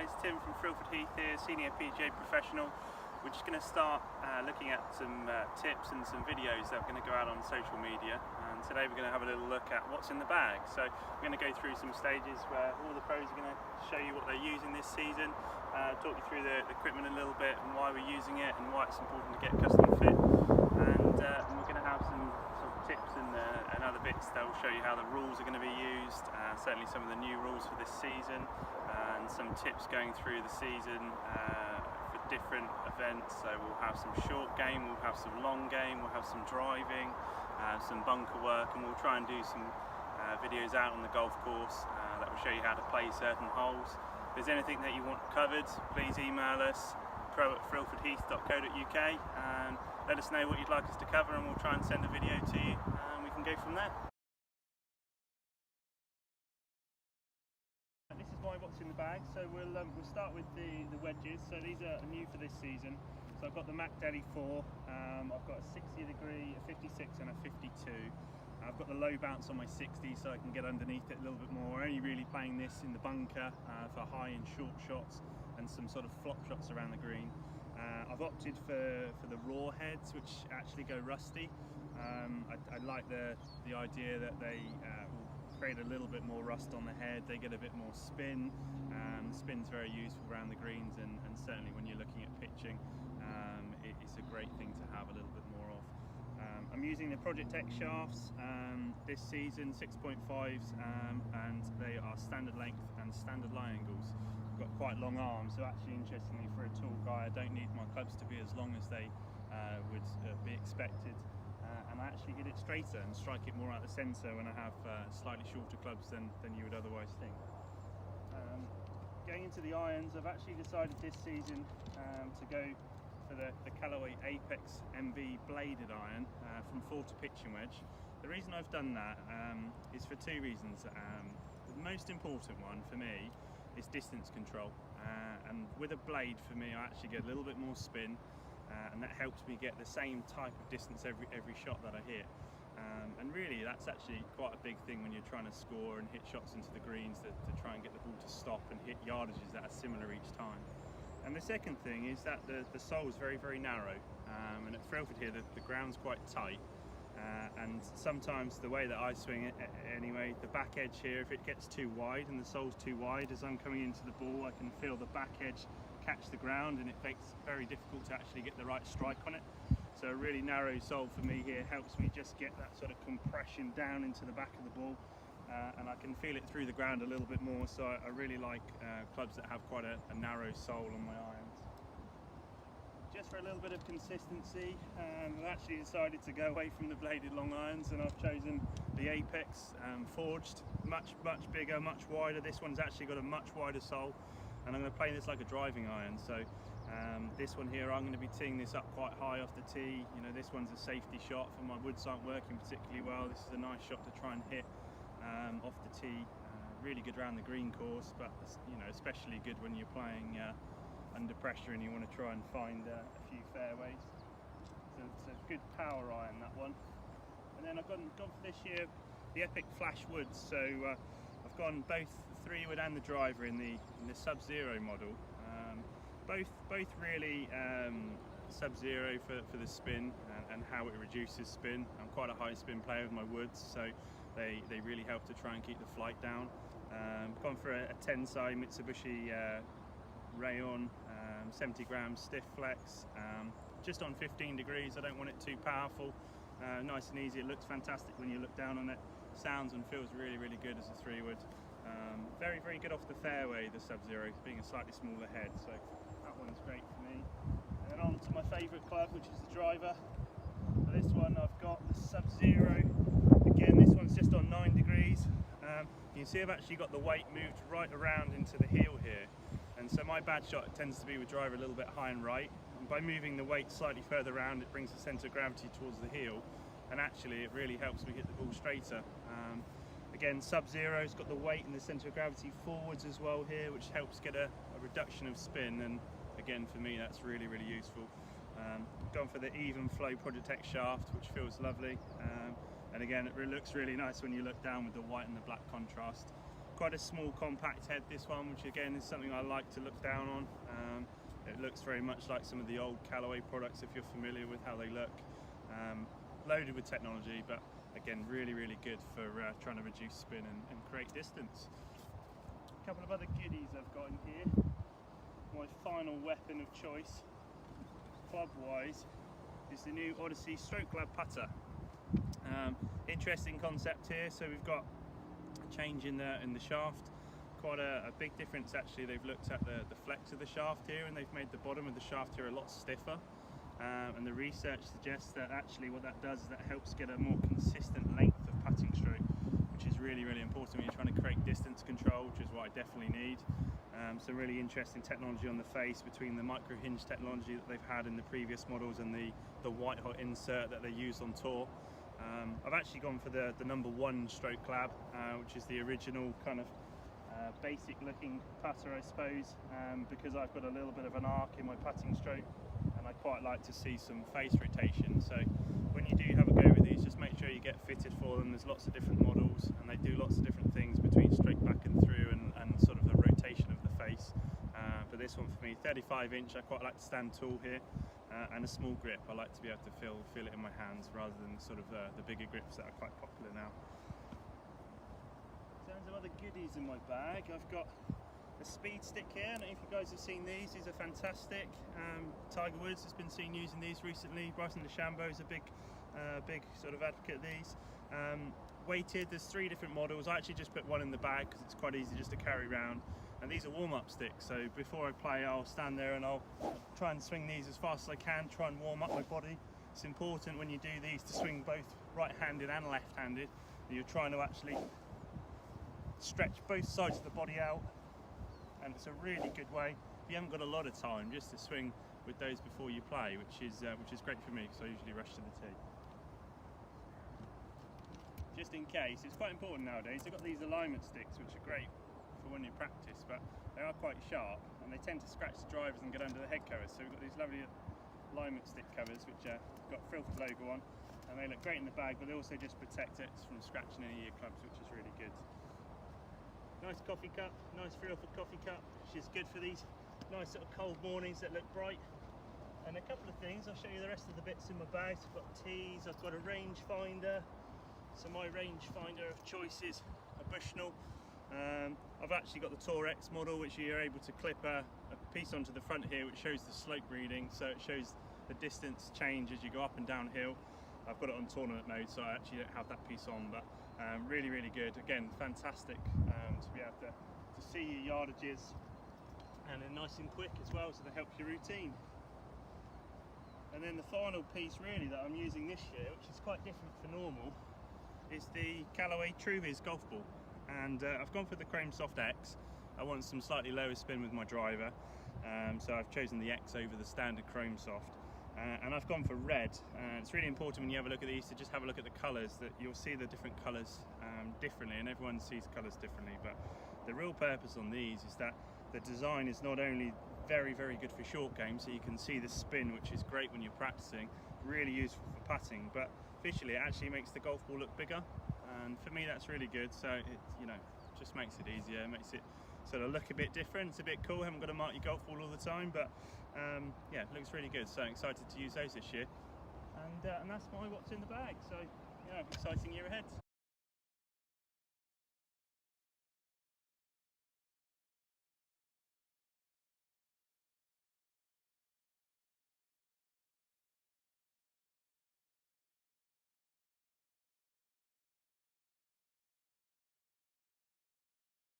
guys, Tim from Heath here, Senior PGA Professional. We're just going to start looking at some tips and some videos that are going to go out on social media, and today we're going to have a little look at what's in the bag. So we're going to go through some stages where all the pros are going to show you what they're using this season, talk you through the equipment a little bit and why we're using it and why it's important to get custom fit, and we're going to have some tips and other bits that will show you how the rules are going to be used, certainly some of the new rules for this season, and some tips going through the season for different events. So we'll have some short game, we'll have some long game, we'll have some driving, some bunker work, and we'll try and do some videos out on the golf course that will show you how to play certain holes. If there's anything that you want covered, please email us pro@frilfordheath.co.uk and let us know what you'd like us to cover, and we'll try and send a video to you and we can go from there. This is what's in the bag. So we'll start with the wedges. So these are new for this season. So I've got the Mac Daddy 4, I've got a 60 degree, a 56 and a 52. I've got the low bounce on my 60 so I can get underneath it a little bit more. Only really playing this in the bunker for high and short shots and some sort of flop shots around the green. I've opted for the raw heads, which actually go rusty. I like the idea that they will create a little bit more rust on the head. They get a bit more spin. The spin's very useful around the greens, and certainly when you're looking at pitching, it's a great thing to have a little bit more of. I'm using the Project X shafts this season, 6.5s, and they are standard length and standard lie angles. Got quite long arms, so actually interestingly for a tall guy I don't need my clubs to be as long as they would be expected, and I actually get it straighter and strike it more out the centre when I have slightly shorter clubs than you would otherwise think. Going into the irons, I've actually decided this season to go for the Callaway Apex MV bladed iron from 4 to pitching wedge. The reason I've done that is for two reasons. The most important one for me is distance control, and with a blade for me I actually get a little bit more spin, and that helps me get the same type of distance every shot that I hit, and really that's actually quite a big thing when you're trying to score and hit shots into the greens, to try and get the ball to stop and hit yardages that are similar each time. And the second thing is that the sole is very narrow, and at Threlford here the ground's quite tight, and sometimes the way that I swing it anyway, the back edge here, if it gets too wide and the sole's too wide, as I'm coming into the ball I can feel the back edge catch the ground, and it makes it very difficult to actually get the right strike on it. So a really narrow sole for me here helps me just get that sort of compression down into the back of the ball, and I can feel it through the ground a little bit more, so I really like clubs that have quite a narrow sole on my irons. Just for a little bit of consistency, I've actually decided to go away from the bladed long irons, and I've chosen the Apex forged, much bigger, much wider. This one's actually got a much wider sole, and I'm going to play this like a driving iron. So this one here, I'm going to be teeing this up quite high off the tee. You know, this one's a safety shot for my woods aren't working particularly well. This is a nice shot to try and hit off the tee. Really good around the green course, but you know, especially good when you're playing under pressure and you want to try and find a few fairways. So it's a good power iron, that one. And then I've gone for this year the Epic Flash Woods. So I've gone both the 3-wood and the driver in the Sub-Zero model. Both really Sub-Zero for the spin and how it reduces spin. I'm quite a high spin player with my woods, so they really help to try and keep the flight down. Gone for a Tensai Mitsubishi Rayon 70 grams stiff flex, just on 15 degrees. I don't want it too powerful, nice and easy. It looks fantastic when you look down on it, sounds and feels really good as a 3-wood. Very good off the fairway, the Sub-Zero, being a slightly smaller head, so that one's great for me. And then on to my favourite club, which is the driver. For this one I've got the Sub-Zero. Again, this one's just on 9 degrees. You can see I've actually got the weight moved right around into the heel here, and so my bad shot tends to be with driver a little bit high and right, and by moving the weight slightly further around it brings the centre of gravity towards the heel, and actually it really helps me hit the ball straighter. Again, Sub-Zero's got the weight and the centre of gravity forwards as well here, which helps get a reduction of spin, and again for me that's really useful. Gone for the Even Flow Project X shaft, which feels lovely, and again it looks really nice when you look down with the white and the black contrast. quite a small compact head, this one, which again is something I like to look down on. It looks very much like some of the old Callaway products, if you're familiar with how they look. Loaded with technology, but again really good for trying to reduce spin and create distance. A couple of other goodies I've got in here. My final weapon of choice, club wise, is the new Odyssey Stroke Club putter. Interesting concept here. So we've got a change in the shaft, quite a big difference actually. They've looked at the flex of the shaft here, and they've made the bottom of the shaft here a lot stiffer. And the research suggests that actually what that does is that helps get a more consistent length of putting stroke, which is really important when you're trying to create distance control, which is what I definitely need. Some really interesting technology on the face between the micro hinge technology that they've had in the previous models and the white hot insert that they use on tour. I've actually gone for the number 1 stroke club, which is the original kind of basic looking putter, I suppose, because I've got a little bit of an arc in my putting stroke and I quite like to see some face rotation. So when you do have a go with these, just make sure you get fitted for them. There's lots of different models and they do lots of different things between straight back and through and sort of the rotation of the face. But this one for me, 35 inch, I quite like to stand tall here, and a small grip. I like to be able to feel it in my hands rather than sort of the bigger grips that are quite popular now. In terms of other goodies in my bag, I've got a speed stick here. I don't know if you guys have seen these. These are fantastic. Tiger Woods has been seen using these recently. Bryson DeChambeau is a big sort of advocate of these. Weighted, there's 3 different models. I actually just put one in the bag because it's quite easy just to carry around. And these are warm-up sticks, so before I play I'll stand there and I'll try and swing these as fast as I can, try and warm up my body. It's important when you do these to swing both right-handed and left-handed. You're trying to actually stretch both sides of the body out, and it's a really good way. You haven't got a lot of time just to swing with those before you play, which is great for me because I usually rush to the tee. Just in case, it's quite important nowadays. They've got these alignment sticks which are great for when you practice, but they are quite sharp and they tend to scratch the drivers and get under the head covers. So we've got these lovely alignment stick covers which got Filford logo on, and they look great in the bag, but they also just protect it from scratching any of your clubs, which is really good. Nice coffee cup, nice Filford coffee cup, which is good for these nice sort of cold mornings that look bright. And a couple of things, I'll show you the rest of the bits in my bag. So I've got tees, I've got a range finder. So my range finder of choice is a Bushnell. I've actually got the Tour X model, which you're able to clip a piece onto the front here which shows the slope reading, so it shows the distance change as you go up and down hill. I've got it on tournament mode, so I actually don't have that piece on, but really good. Again, fantastic to be able to see your yardages, and they're nice and quick as well, so they help your routine. And then the final piece really that I'm using this year, which is quite different for normal, is the Callaway TrueViz golf ball. And I've gone for the Chrome Soft X. I want some slightly lower spin with my driver, so I've chosen the X over the standard Chrome Soft. And I've gone for red. It's really important when you have a look at these to just have a look at the colours, that you'll see the different colours differently, and everyone sees colours differently. But the real purpose on these is that the design is not only very good for short games, so you can see the spin, which is great when you're practicing, really useful for putting, but visually it actually makes the golf ball look bigger. And for me that's really good, so it just makes it easier, makes it sort of look a bit different. It's a bit cool, haven't got to mark your golf ball all the time, but yeah, it looks really good, so I'm excited to use those this year. And that's my what's in the bag, so yeah, exciting year ahead.